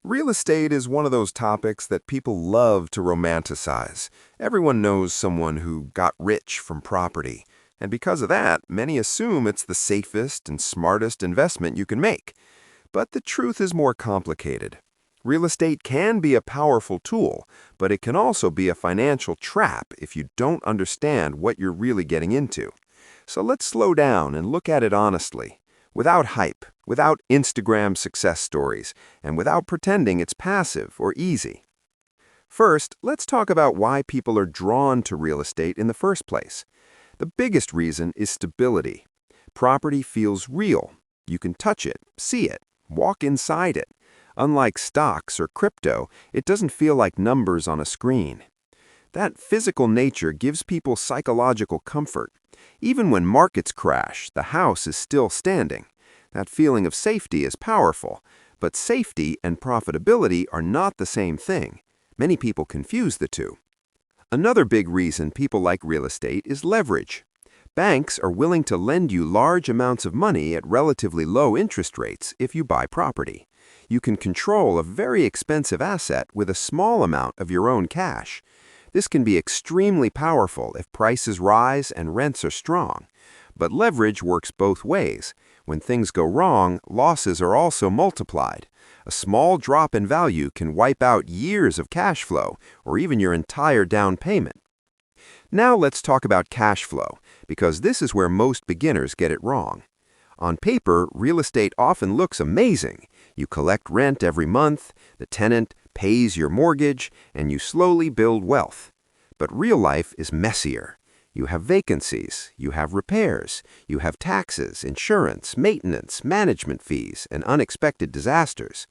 Real estate is one of those topics that people love to romanticize. Everyone knows someone who got rich from property. And because of that, many assume it's the safest and smartest investment you can make. But the truth is more complicated. Real estate can be a powerful tool, but it can also be a financial trap if you don't understand what you're really getting into. So let's slow down and look at it honestly, without hype, without Instagram success stories, and without pretending it's passive or easy. First, let's talk about why people are drawn to real estate in the first place. The biggest reason is stability. Property feels real. You can touch it, see it, walk inside it. Unlike stocks or crypto, it doesn't feel like numbers on a screen. That physical nature gives people psychological comfort. Even when markets crash, the house is still standing. That feeling of safety is powerful, but safety and profitability are not the same thing. Many people confuse the two. Another big reason people like real estate is leverage. Banks are willing to lend you large amounts of money at relatively low interest rates if you buy property. You can control a very expensive asset with a small amount of your own cash. This can be extremely powerful if prices rise and rents are strong. But leverage works both ways. When things go wrong, losses are also multiplied. A small drop in value can wipe out years of cash flow or even your entire down payment. Now let's talk about cash flow, because this is where most beginners get it wrong. On paper, real estate often looks amazing. You collect rent every month, the tenant pays your mortgage, and you slowly build wealth. But real life is messier. You have vacancies, you have repairs, you have taxes, insurance, maintenance, management fees, and unexpected disasters.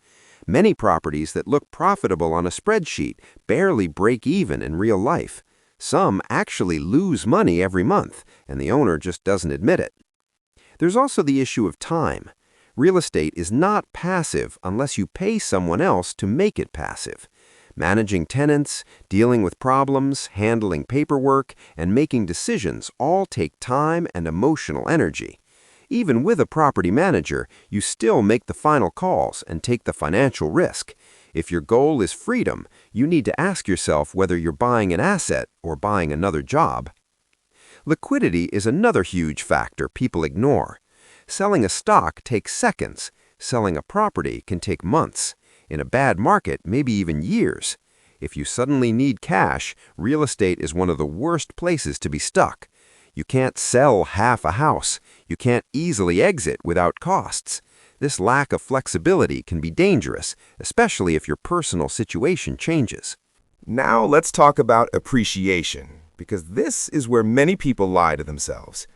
Many properties that look profitable on a spreadsheet barely break even in real life. Some actually lose money every month, and the owner just doesn't admit it. There's also the issue of time. Real estate is not passive unless you pay someone else to make it passive. Managing tenants, dealing with problems, handling paperwork, and making decisions all take time and emotional energy. Even with a property manager, you still make the final calls and take the financial risk. If your goal is freedom, you need to ask yourself whether you're buying an asset or buying another job. Liquidity is another huge factor people ignore. Selling a stock takes seconds. Selling a property can take months. In a bad market, maybe even years. If you suddenly need cash, real estate is one of the worst places to be stuck. You can't sell half a house. You can't easily exit without costs. This lack of flexibility can be dangerous, especially if your personal situation changes. Now let's talk about appreciation, because this is where many people lie to themselves.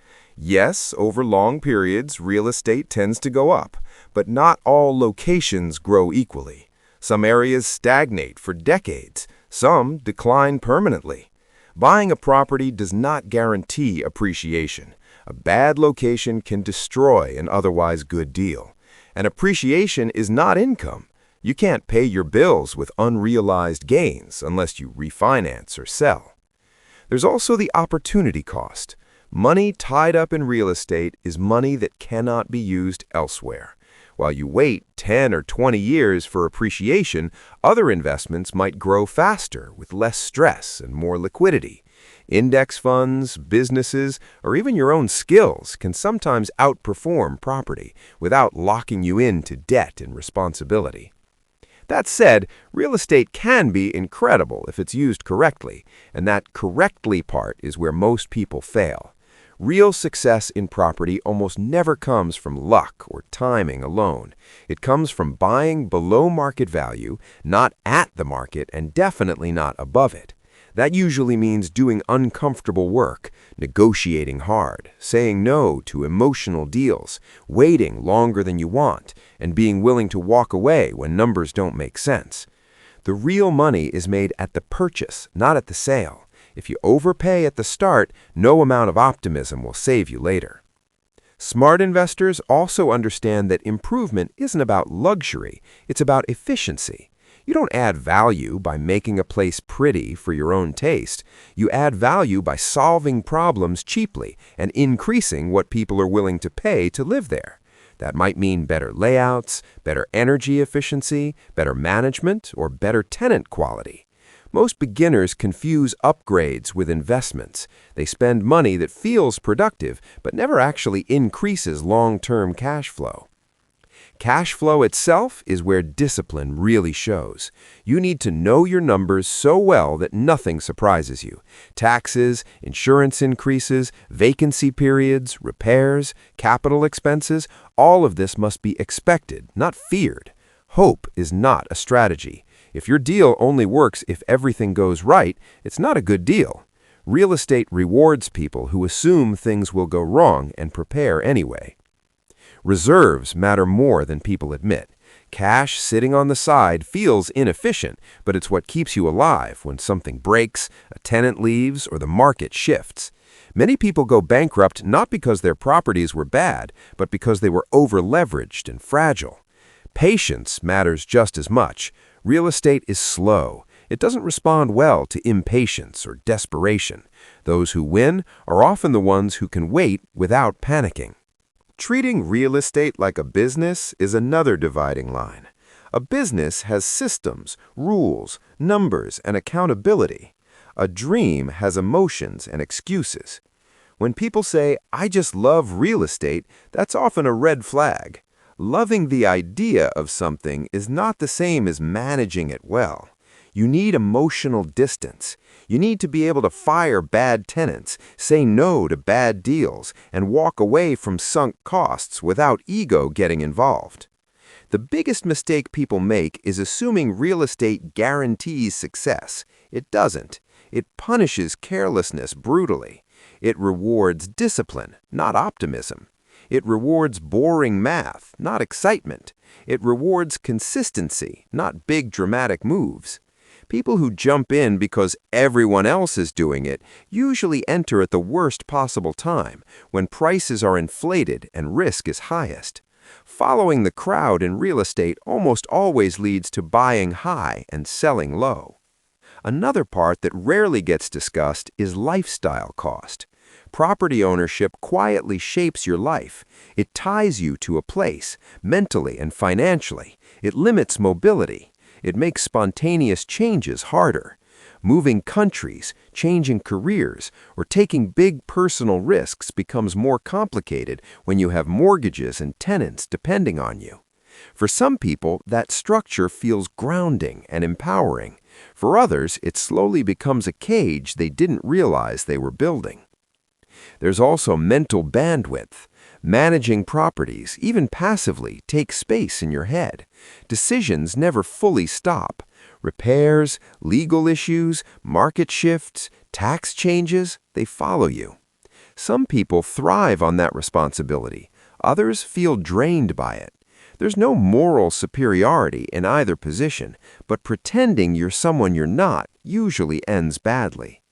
Yes, over long periods, real estate tends to go up, but not all locations grow equally. Some areas stagnate for decades, some decline permanently. Buying a property does not guarantee appreciation. A bad location can destroy an otherwise good deal. And appreciation is not income. You can't pay your bills with unrealized gains unless you refinance or sell. There's also the opportunity cost. Money tied up in real estate is money that cannot be used elsewhere. While you wait 10 or 20 years for appreciation, other investments might grow faster with less stress and more liquidity. Index funds, businesses, or even your own skills can sometimes outperform property without locking you into debt and responsibility. That said, real estate can be incredible if it's used correctly, and that correctly part is where most people fail. Real success in property almost never comes from luck or timing alone. It comes from buying below market value, not at the market, and definitely not above it. That usually means doing uncomfortable work, negotiating hard, saying no to emotional deals, waiting longer than you want, and being willing to walk away when numbers don't make sense. The real money is made at the purchase, not at the sale. If you overpay at the start, no amount of optimism will save you later. Smart investors also understand that improvement isn't about luxury, it's about efficiency. You don't add value by making a place pretty for your own taste. You add value by solving problems cheaply and increasing what people are willing to pay to live there. That might mean better layouts, better energy efficiency, better management, or better tenant quality. Most beginners confuse upgrades with investments. They spend money that feels productive, but never actually increases long-term cash flow. Cash flow itself is where discipline really shows. You need to know your numbers so well that nothing surprises you. Taxes, insurance increases, vacancy periods, repairs, capital expenses, all of this must be expected, not feared. Hope is not a strategy. If your deal only works if everything goes right, it's not a good deal. Real estate rewards people who assume things will go wrong and prepare anyway. Reserves matter more than people admit. Cash sitting on the side feels inefficient, but it's what keeps you alive when something breaks, a tenant leaves, or the market shifts. Many people go bankrupt not because their properties were bad, but because they were over-leveraged and fragile. Patience matters just as much. Real estate is slow. It doesn't respond well to impatience or desperation. Those who win are often the ones who can wait without panicking. Treating real estate like a business is another dividing line. A business has systems, rules, numbers, and accountability. A dream has emotions and excuses. When people say, "I just love real estate," that's often a red flag. Loving the idea of something is not the same as managing it well. You need emotional distance. You need to be able to fire bad tenants, say no to bad deals, and walk away from sunk costs without ego getting involved. The biggest mistake people make is assuming real estate guarantees success. It doesn't. It punishes carelessness brutally. It rewards discipline, not optimism. It rewards boring math, not excitement. It rewards consistency, not big dramatic moves. People who jump in because everyone else is doing it usually enter at the worst possible time, when prices are inflated and risk is highest. Following the crowd in real estate almost always leads to buying high and selling low. Another part that rarely gets discussed is lifestyle cost. Property ownership quietly shapes your life. It ties you to a place, mentally and financially. It limits mobility. It makes spontaneous changes harder. Moving countries, changing careers, or taking big personal risks becomes more complicated when you have mortgages and tenants depending on you. For some people, that structure feels grounding and empowering. For others, it slowly becomes a cage they didn't realize they were building. There's also mental bandwidth. Managing properties, even passively, takes space in your head. Decisions never fully stop. Repairs, legal issues, market shifts, tax changes, they follow you. Some people thrive on that responsibility. Others feel drained by it. There's no moral superiority in either position, but pretending you're someone you're not usually ends badly.